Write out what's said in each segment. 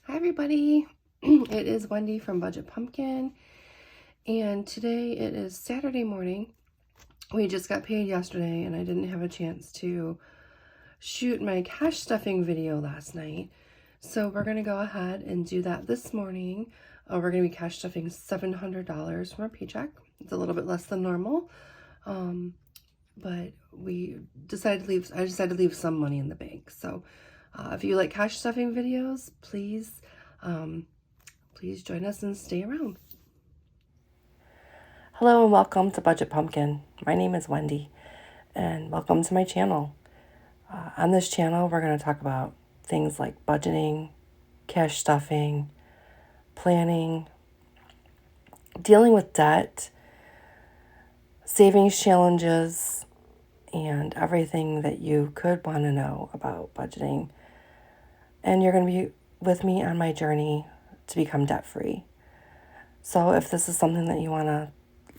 Hi everybody, it is Wendy from Budget Pumpkin, and today it is Saturday morning. We just got paid yesterday and I didn't have a chance to shoot my cash stuffing video last night. So we're going to go ahead and do that this morning. We're going to be cash stuffing $700 from our paycheck. It's a little bit less than normal, but I decided to leave some money in the bank. So if you like cash stuffing videos, please join us and stay around. Hello and welcome to Budget Pumpkin. My name is Wendy and welcome to my channel. On this channel, we're going to talk about things like budgeting, cash stuffing, planning, dealing with debt, savings challenges, and everything that you could want to know about budgeting. And you're going to be with me on my journey to become debt-free. So if this is something that you want to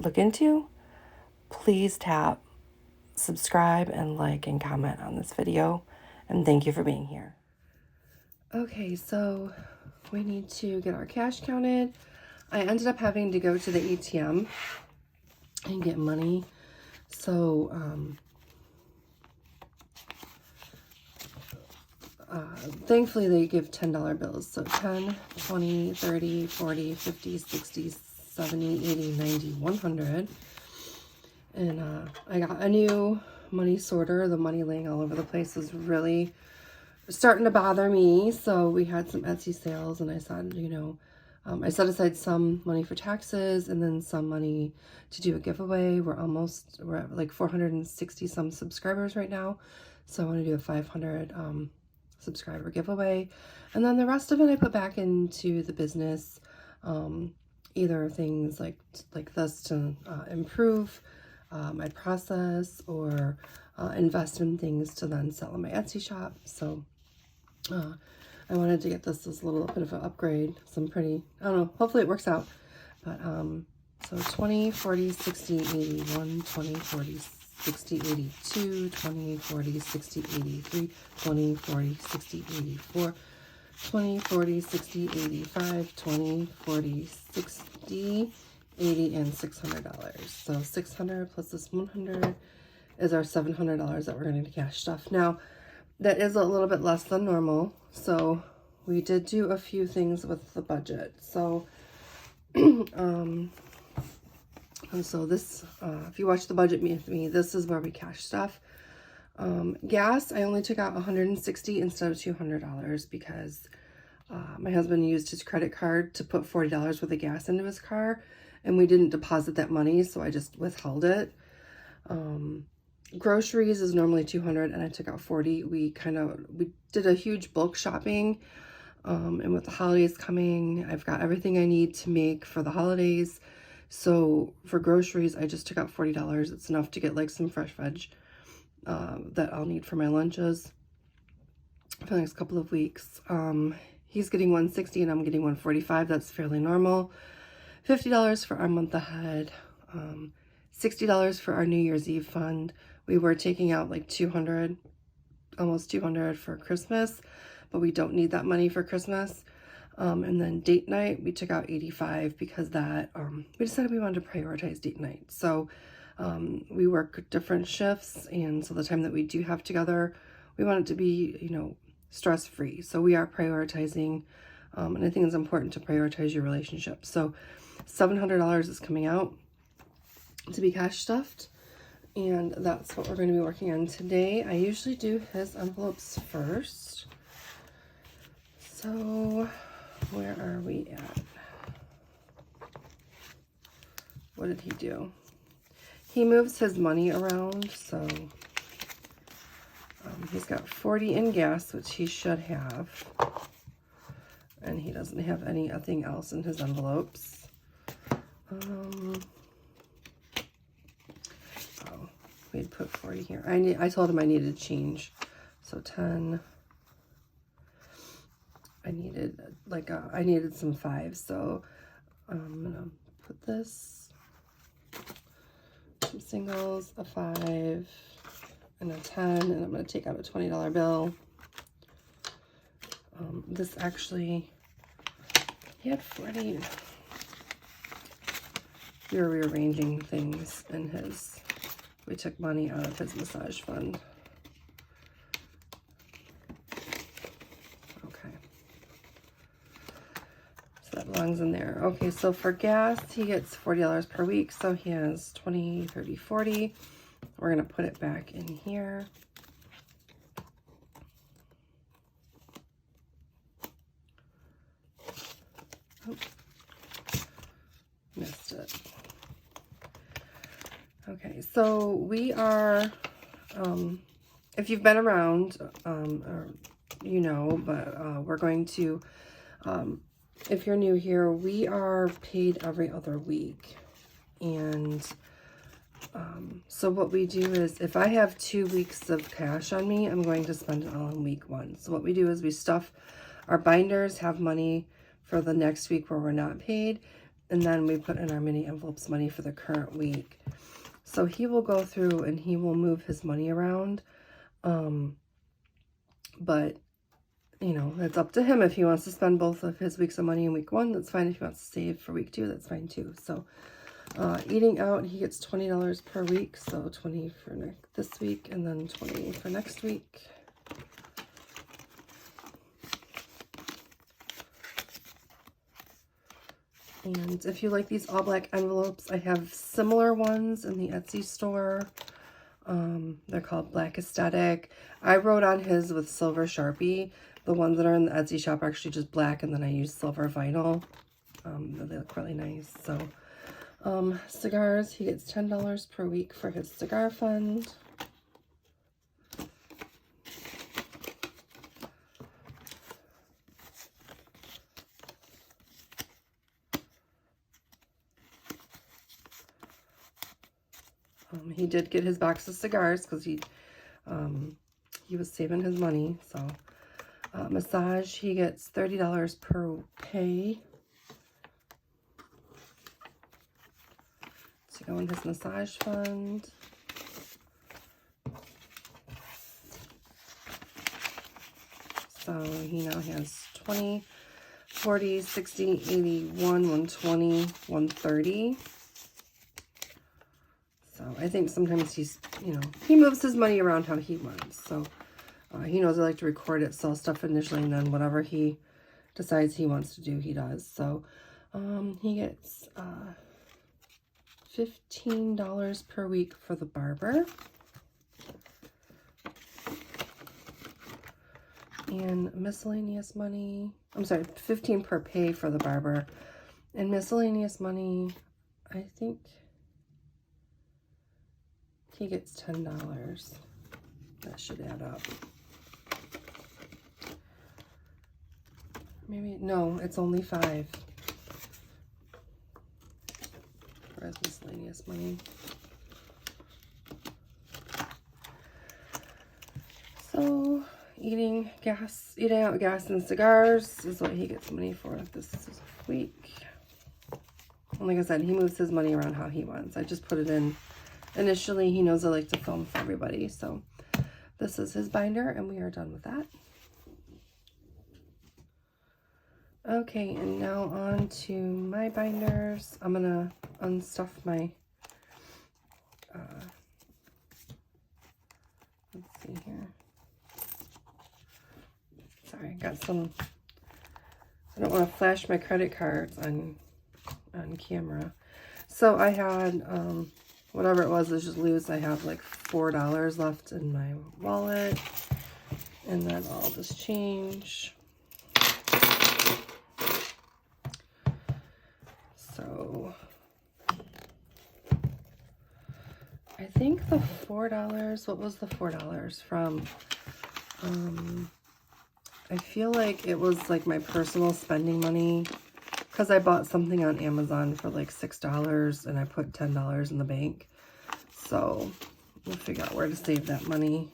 look into, please tap subscribe and like and comment on this video. And thank you for being here. Okay, so we need to get our cash counted. I ended up having to go to the ATM and get money. So thankfully they give $10 bills. So 10, 20, 30, 40, 50, 60, 70, 80, 90, 100. And I got a new money sorter. The money laying all over the place was really starting to bother me. So we had some Etsy sales and I said, I set aside some money for taxes and then some money to do a giveaway. We're at like 460 some subscribers right now. So I want to do a 500 subscriber giveaway. And then the rest of it I put back into the business. Either things like this to improve my process, or invest in things to then sell in my Etsy shop. So I wanted to get this as a little bit of an upgrade. Some pretty, I don't know, hopefully it works out. But so 20, 40, 60, 80, 1, 20, 40, 60, 82, 20, 40, 60, 83, 20, 40, 60, 84, 20, 40, 60, 85, 20, 40, 60, 80, and $600. So 600 plus this 100 is our $700 that we're going to cash stuff. Now, that is a little bit less than normal. So we did do a few things with the budget. So, and so this, if you watch the budget with me, this is where we cash stuff. Gas, I only took out $160 instead of $200 because my husband used his credit card to put $40 worth of gas into his car, and we didn't deposit that money, so I just withheld it. Groceries is normally $200 and I took out $40. We did a huge bulk shopping, and with the holidays coming, I've got everything I need to make for the holidays. So for groceries, I just took out $40. It's enough to get like some fresh veg that I'll need for my lunches for the next couple of weeks. He's getting $160 and I'm getting $145. That's fairly normal. $50 for our month ahead. $60 for our New Year's Eve fund. We were taking out like $200, almost $200 for Christmas, but we don't need that money for Christmas. And then date night, we took out $85 because that, we decided we wanted to prioritize date night. So we work different shifts, and so the time that we do have together, we want it to be, stress-free. So we are prioritizing, and I think it's important to prioritize your relationship. So $700 is coming out to be cash stuffed, and that's what we're going to be working on today. I usually do his envelopes first. So where are we at? What did he do? He moves his money around, so he's got 40 in gas, which he should have, and he doesn't have anything else in his envelopes. We'd put 40 here. I told him I needed change, so 10. I needed some 5s, so I'm gonna put this, some singles, a 5, and a 10, and I'm gonna take out a $20 bill. This actually He had 40. We were rearranging things in his, we took money out of his massage fund. Okay. So that belongs in there. Okay, so for gas, he gets $40 per week. So he has 20, 30, 40. We're going to put it back in here. Oops. Missed it. Okay, so we are, if you've been around, or you know, but we're going to, if you're new here, we are paid every other week. And so what we do is, if I have 2 weeks of cash on me, I'm going to spend it all in week 1. So what we do is we stuff our binders, have money for the next week where we're not paid, and then we put in our mini envelopes money for the current week. So he will go through and he will move his money around. But, you know, it's up to him. If he wants to spend both of his weeks of money in week 1, that's fine. If he wants to save for week 2, that's fine too. So eating out, he gets $20 per week. So 20 for this week and then 20 for next week. And if you like these all black envelopes, I have similar ones in the Etsy store. They're called Black Aesthetic. I wrote on his with silver Sharpie. The ones that are in the Etsy shop are actually just black, and then I use silver vinyl. They look really nice. So, cigars, he gets $10 per week for his cigar fund. He did get his box of cigars because he was saving his money. So massage, he gets $30 per pay to go in his massage fund. So he now has 20, 40, 60, 81, 120, 130. So I think sometimes he's, you know, he moves his money around how he wants. So he knows I like to record it, sell stuff initially, and then whatever he decides he wants to do, he does. So he gets $15 per week for the barber. And miscellaneous money, I'm sorry, 15 per pay for the barber. And miscellaneous money, I think he gets $10. That should add up. Maybe, no, it's only 5. Where's miscellaneous money? So, eating out gas and cigars is what he gets money for this week. And like I said, he moves his money around how he wants. I just put it in. Initially, he knows I like to film for everybody. So this is his binder, and we are done with that. Okay, and now on to my binders. I'm gonna unstuff my, let's see here. Sorry, I got some, I don't want to flash my credit cards on camera. So I had, whatever it was just loose. I have like $4 left in my wallet, and then I'll just change. So I think the $4, what was the $4 from? I feel like it was like my personal spending money, because I bought something on Amazon for like $6 and I put $10 in the bank. So we'll figure out where to save that money.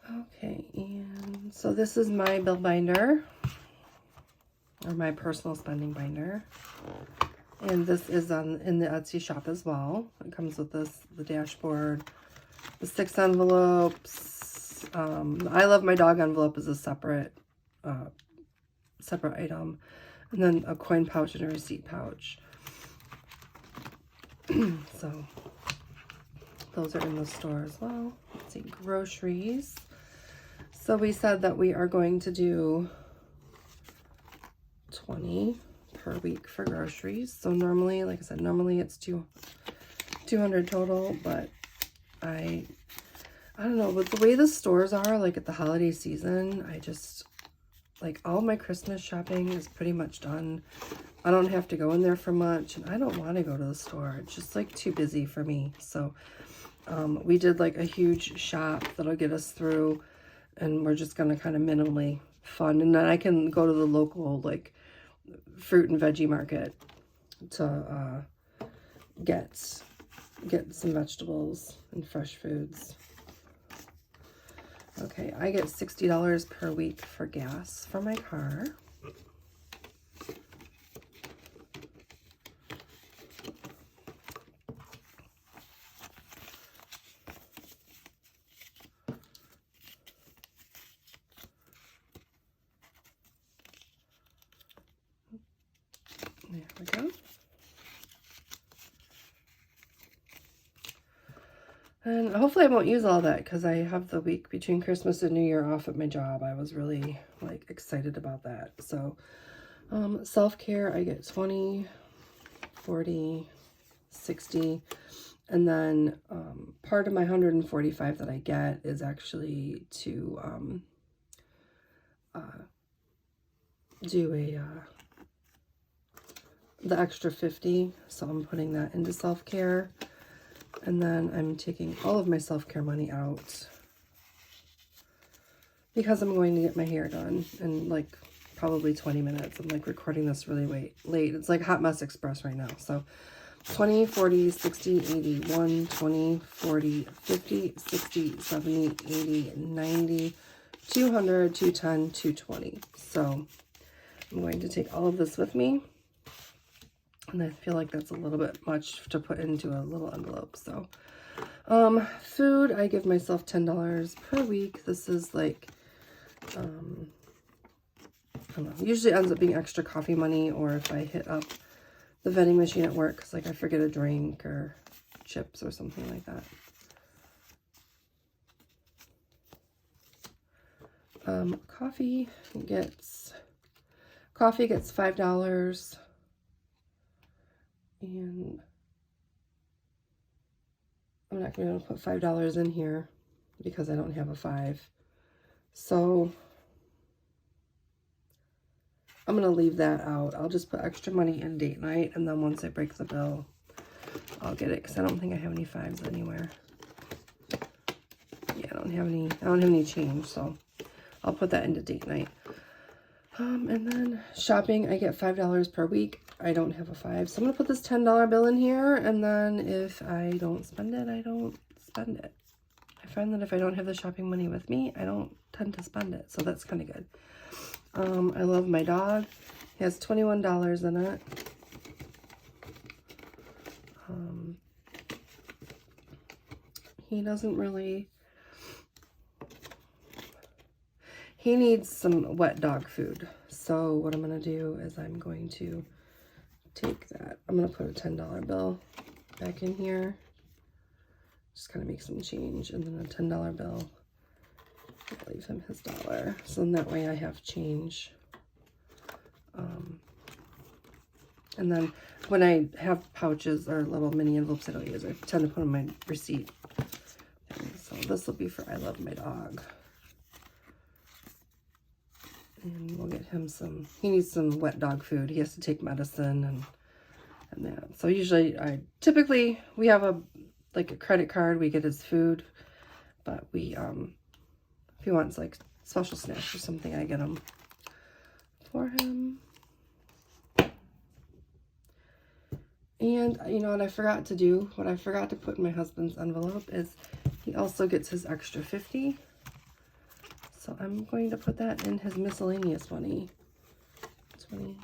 Okay, and so this is my bill binder, or my personal spending binder. And this is in the Etsy shop as well. It comes with the dashboard, the 6 envelopes. I Love My Dog envelope is a separate separate item. And then a coin pouch and a receipt pouch. So those are in the store as well. Let's see, groceries. So we said that we are going to do 20 per week for groceries. So normally, like I said, normally it's 200 total, but I don't know, with the way the stores are, like at the holiday season, I just, like, all my Christmas shopping is pretty much done. I don't have to go in there for much, and I don't want to go to the store. It's just, like, too busy for me. So we did, like, a huge shop that'll get us through, and we're just going to kind of minimally fund. And then I can go to the local, like, fruit and veggie market to get some vegetables and fresh foods. Okay, I get $60 per week for gas for my car. There we go. And hopefully I won't use all that because I have the week between Christmas and New Year off at my job. I was really, like, excited about that. So self-care, I get 20, 40, 60. And then part of my 145 that I get is actually to do the extra 50. So I'm putting that into self-care. And then I'm taking all of my self-care money out because I'm going to get my hair done in, like, probably 20 minutes. I'm, like, recording this really late. It's like Hot Mess Express right now. So 20, 40, 60, 80, 1, 20, 40, 50, 60, 70, 80, 90, 200, 210, 220. So I'm going to take all of this with me. And I feel like that's a little bit much to put into a little envelope. So, food, I give myself $10 per week. This is like, I don't know, usually ends up being extra coffee money, or if I hit up the vending machine at work, because, like, I forget a drink or chips or something like that. Coffee gets $5. And I'm not going to put $5 in here because I don't have a 5. So I'm going to leave that out. I'll just put extra money in date night, and then once I break the bill, I'll get it, because I don't think I have any 5s anywhere. Yeah, I don't have any change, so I'll put that into date night. And then shopping, I get $5 per week. I don't have a 5. So I'm going to put this $10 bill in here, and then if I don't spend it, I don't spend it. I find that if I don't have the shopping money with me, I don't tend to spend it. So that's kind of good. I love my dog. He has $21 in it. He doesn't really... He needs some wet dog food. So what I'm going to do is I'm going to take that. I'm going to put a $10 bill back in here. Just kind of make some change. And then a $10 bill. I'll leave him his dollar. So then that way I have change. And then when I have pouches or little mini envelopes I don't use, I tend to put in my receipt. So this will be for I love my dog. And we'll get him some, he needs some wet dog food. He has to take medicine and that. So usually, typically we have a credit card, we get his food, but we, if he wants like special snacks or something, I get them for him. And you know what I forgot to do, what I forgot to put in my husband's envelope is he also gets his extra 50. So I'm going to put that in his miscellaneous money. 20,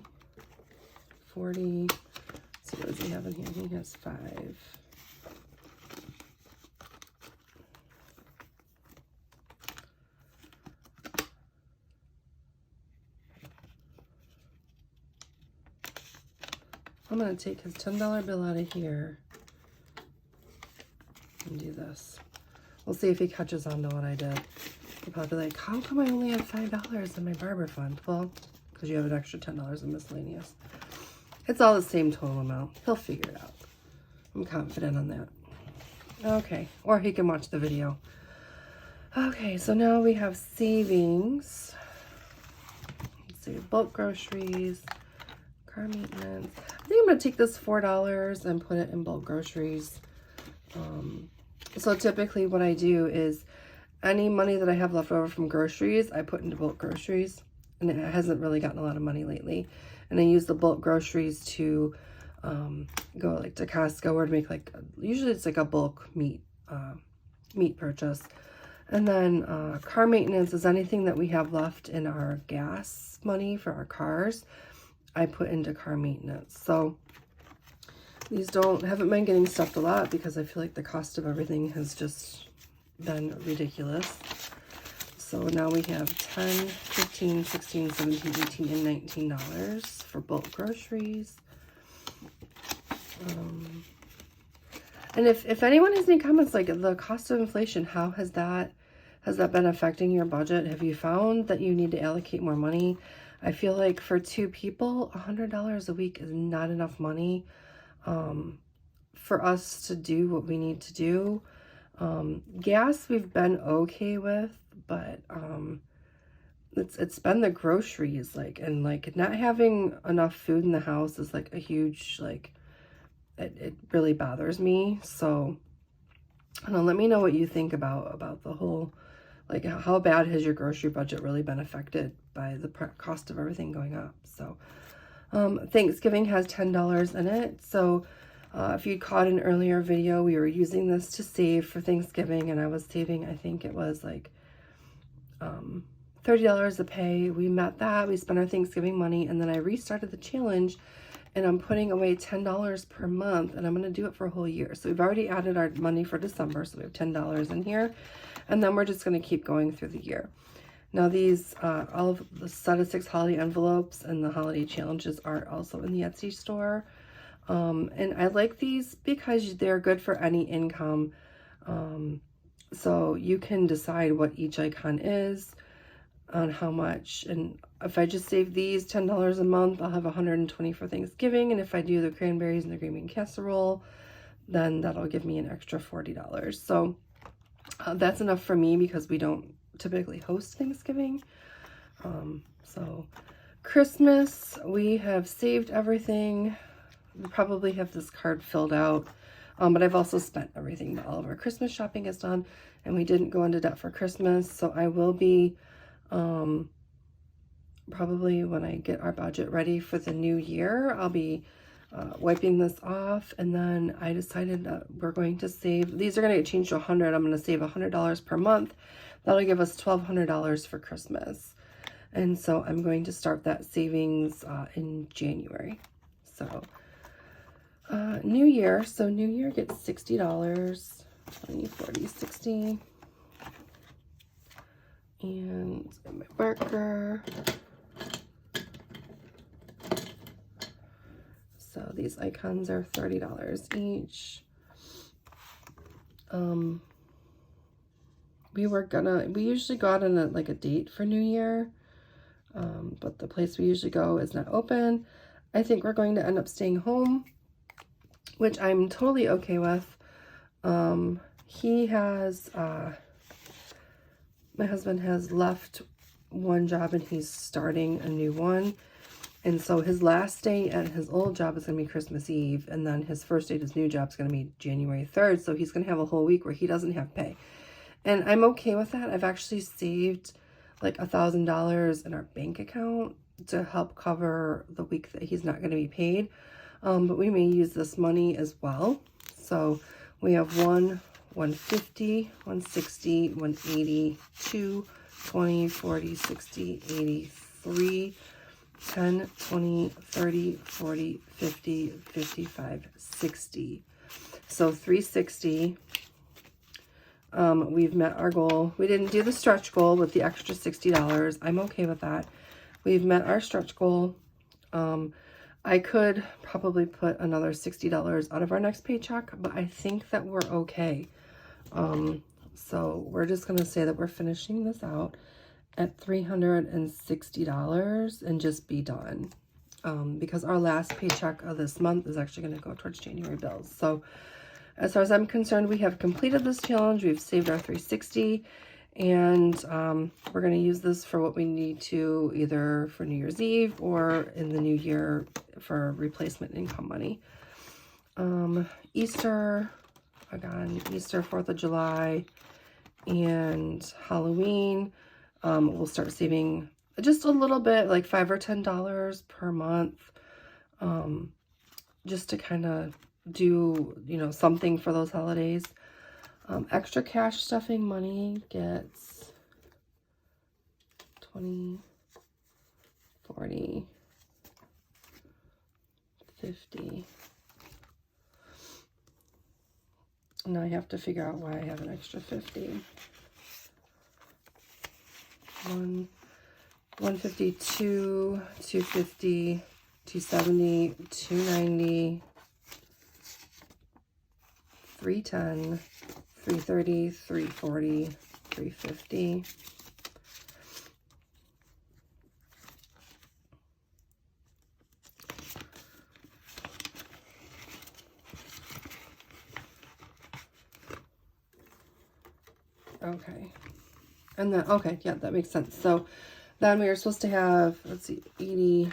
40, so what does he have in here? He has 5. I'm going to take his $10 bill out of here and do this. We'll see if he catches on to what I did. He'll probably be like, how come I only have $5 in my barber fund? Well, because you have an extra $10 in miscellaneous. It's all the same total amount. He'll figure it out. I'm confident on that. Okay, or he can watch the video. Okay, so now we have savings. Let's see, bulk groceries, car maintenance. I think I'm going to take this $4 and put it in bulk groceries. So typically what I do is any money that I have left over from groceries, I put into bulk groceries. And it hasn't really gotten a lot of money lately. And I use the bulk groceries to go like to Costco or to make like, usually it's like a bulk meat purchase. And then car maintenance is anything that we have left in our gas money for our cars, I put into car maintenance. So these haven't been getting stuffed a lot because I feel like the cost of everything has just been ridiculous. So now we have $10, $15, $16, $17, $18, and $19 for bulk groceries. And if anyone has any comments, like the cost of inflation, how has that been affecting your budget? Have you found that you need to allocate more money? I feel like for 2 people, $100 a week is not enough money for us to do what we need to do. Gas we've been okay with, but it's been the groceries, and not having enough food in the house is like a huge, like, it really bothers me. So I don't know, let me know what you think about the whole, like, how bad has your grocery budget really been affected by the cost of everything going up. So Thanksgiving has $10 in it. So if you caught an earlier video, we were using this to save for Thanksgiving, and I was saving, I think it was like $30 a pay. We met that. We spent our Thanksgiving money, and then I restarted the challenge, and I'm putting away $10 per month, and I'm going to do it for a whole year. So we've already added our money for December, so we have $10 in here, and then we're just going to keep going through the year. Now these, all of the set of 6 holiday envelopes and the holiday challenges are also in the Etsy store. And I like these because they're good for any income. So you can decide what each icon is, on how much. And if I just save these $10 a month, I'll have $120 for Thanksgiving. And if I do the cranberries and the green bean casserole, then that'll give me an extra $40. So that's enough for me because we don't typically host Thanksgiving. So Christmas, we have saved everything. We probably have this card filled out, but I've also spent everything. All of our Christmas shopping is done, and we didn't go into debt for Christmas. So I will be probably when I get our budget ready for the new year, I'll be wiping this off. And then I decided that we're going to save, these are going to get changed to 100. I'm going to save $100 per month. That'll give us $1,200 for Christmas. And so I'm going to start that savings in January. So New Year. So New Year gets $60, 20, 40, 60. And my marker. So these icons are $30 each. We usually go out on a date for New Year, but the place we usually go is not open. I think we're going to end up staying home, which I'm totally okay with. He has, my husband has left one job and he's starting a new one. And so his last day at his old job is going to be Christmas Eve. And then his first day at his new job is going to be January 3rd. So he's going to have a whole week where he doesn't have pay. And I'm okay with that. I've actually saved like $1,000 in our bank account to help cover the week that he's not going to be paid. But we may use this money as well. So we have 150, 160, 180, 2, 20, 40, 60, 80, 3, 10, 20, 30, 40, 50, 55, 60. So 360. We've met our goal. We didn't do the stretch goal with the extra $60. I'm okay with that. We've met our stretch goal. I could probably put another $60 out of our next paycheck, but I think that we're okay. So we're just going to say that we're finishing this out at $360 and just be done. Because our last paycheck of this month is actually going to go towards January bills. So as far as I'm concerned, we have completed this challenge. We've saved our $360, and we're going to use this for what we need to, either for New Year's Eve or in the new year for replacement income money. Easter, again, Easter, 4th of July, and Halloween, we'll start saving just a little bit, like $5 or $10 per month, just to kind of do, you know, something for those holidays. Extra cash stuffing money gets 20, 40, 50. Now I have to figure out why I have an extra 50. 152, 250, 270, 290, 310, 330, 340, 350. Okay. And then, okay, yeah, that makes sense. So then we are supposed to have, let's see, 80,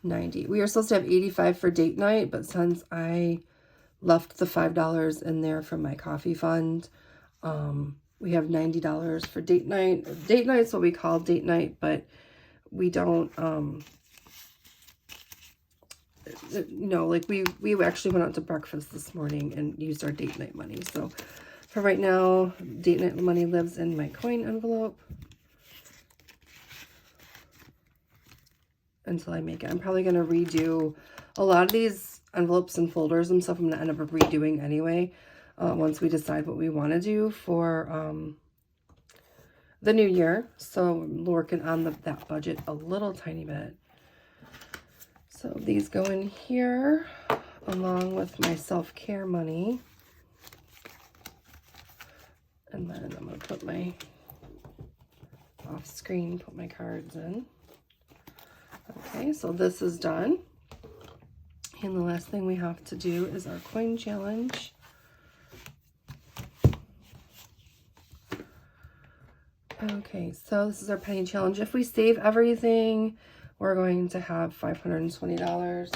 90. We are supposed to have 85 for date night, but since I left the $5 in there from my coffee fund, we have $90 for date night. Date night is what we call date night, but we don't, you know, like we actually went out to breakfast this morning and used our date night money. So for right now, date night money lives in my coin envelope until I make it. I'm probably going to redo a lot of these envelopes and folders and stuff. I'm going to end up redoing anyway, once we decide what we want to do for the new year. So I'm working on that budget a little tiny bit. So these go in here along with my self-care money. And then I'm going to put my off screen, put my cards in. Okay, so this is done. And the last thing we have to do is our coin challenge. Okay, so this is our penny challenge. If we save everything, we're going to have $520.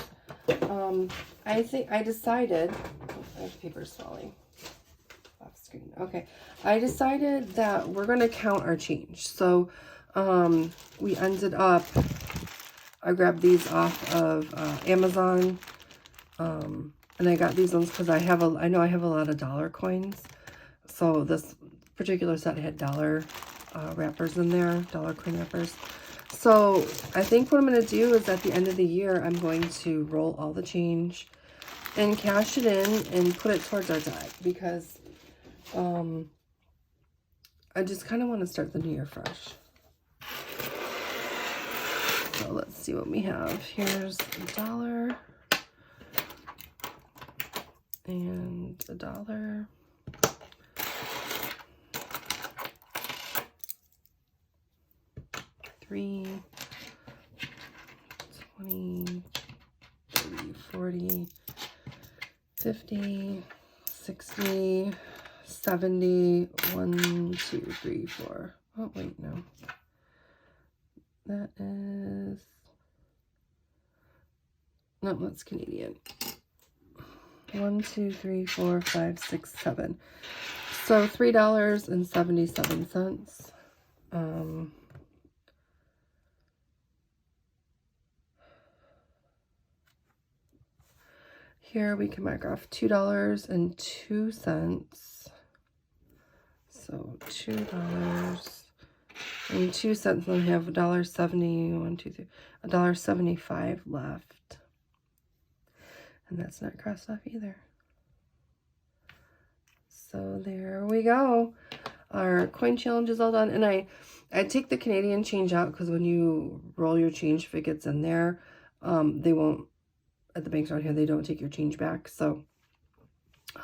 I think I decided, the paper's falling off screen. Okay, I decided that we're going to count our change. So we ended up, I grabbed these off of Amazon, and I got these ones because I know I have a lot of dollar coins. So this particular set had dollar wrappers in there, dollar coin wrappers. So I think what I'm going to do is at the end of the year, I'm going to roll all the change and cash it in and put it towards our debt, because I just kind of want to start the new year fresh. So let's see what we have. Here's $1 and $1. 3, 20, 30, 40, 50, 60, 70, 1, 2, 3, 4. Oh, wait, no. That is, no, that's Canadian. 1, 2, 3, 4, 5, 6, 7. So $3.77. Here we can mark off $2.02. So $2.02, and we have $1.70, $1.75 left. And that's not crossed off either. So there we go. Our coin challenge is all done. And I take the Canadian change out because when you roll your change, if it gets in there, They won't, at the banks around here, they don't take your change back. So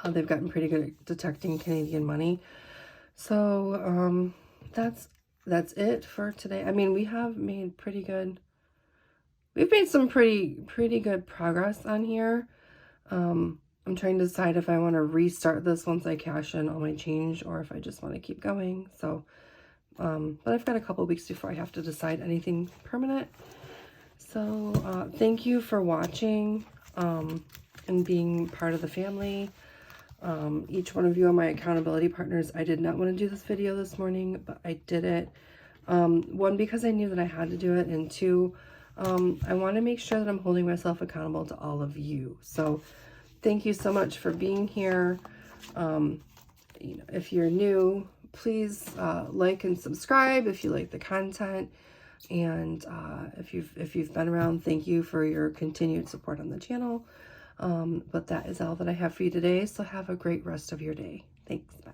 they've gotten pretty good at detecting Canadian money. So that's it for today. I mean, we have made we've made some pretty good progress on here. I'm trying to decide if I want to restart this once I cash in all my change, or if I just want to keep going. So but I've got a couple weeks before I have to decide anything permanent. So thank you for watching and being part of the family. Each one of you are my accountability partners. I did not want to do this video this morning, but I did it. One, because I knew that I had to do it, and two, I want to make sure that I'm holding myself accountable to all of you. So thank you so much for being here. You know, if you're new, please like and subscribe if you like the content. And if you've been around, thank you for your continued support on the channel. But that is all that I have for you today. So have a great rest of your day. Thanks. Bye.